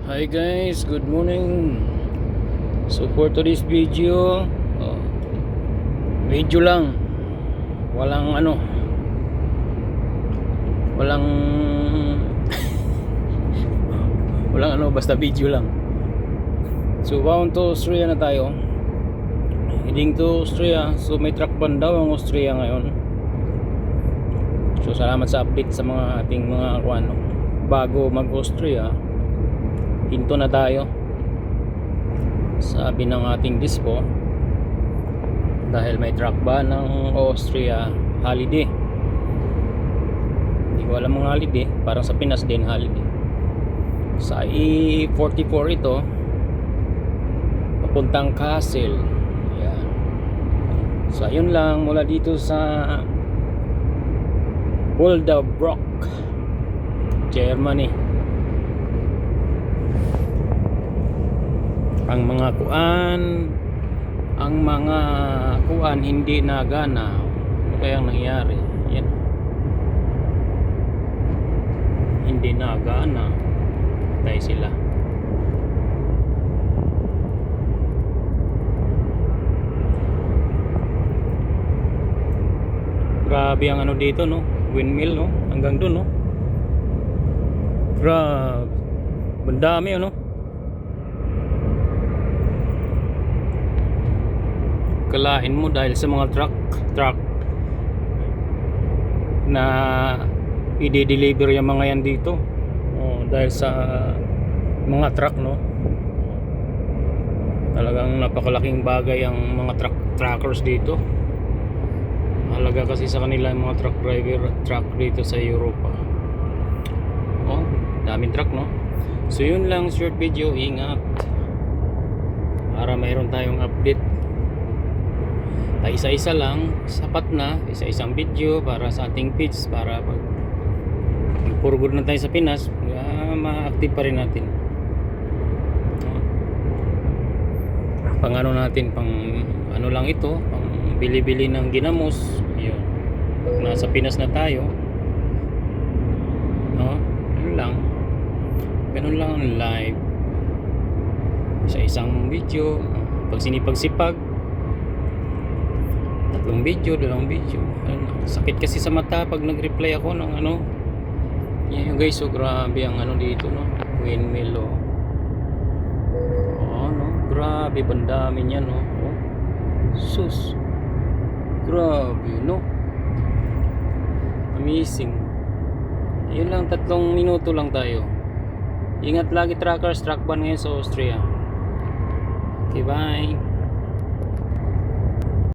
Hi guys, good morning. So for today's video, video lang. Walang walang walang basta video lang. So bound to Austria na tayo. Heading to Austria. So may truck ban daw ang Austria ngayon. So salamat sa update sa mga ating mga bago mag-Austria. Hinto na tayo, sabi ng ating dispo, dahil may truck ban ng Austria holiday. Hindi ko alam mga holiday, parang sa Pinas din holiday. Sa E44 ito papuntang Kassel. Yan. So ayun lang, mula dito sa Boldebrock, Germany. Ang mga kuan hindi nagana. Ano kayang nangyari? Yan. Hindi nagana. Patay sila. Grabe ang dito, no? Windmill, no? Hanggang doon, no? Grabe. Bandami, no? Kalahin mo dahil sa mga truck na i-deliver yung mga yan dito. Dahil sa mga truck, no? Talagang napakalaking bagay ang mga truckers dito. Halaga kasi sa kanila yung mga truck dito sa Europa. Daming truck, no? So yun lang, short video. Ingat para mayroon tayong update. Isa-isa lang, sapat na. Isa-isang video para sa ating page, para pag purgod na tayo sa Pinas, ma-active pa rin natin. Pang natin, pang lang ito, pang bili-bili ng ginamos. Yun. Pag nasa Pinas na tayo, ganun lang ang live. Isa-isang video, pag sinipagsipag, 3 video, 2 video. Sakit kasi sa mata pag nag-reply ako ng yan guys. So grabe ang dito, no? Windmill, no? Grabe, bandami niyan, no? Sus, grabe, no? Amazing. Yun lang, 3 minuto lang tayo. Ingat lagi truckers, truck ban ngayon sa Austria. Okay, bye.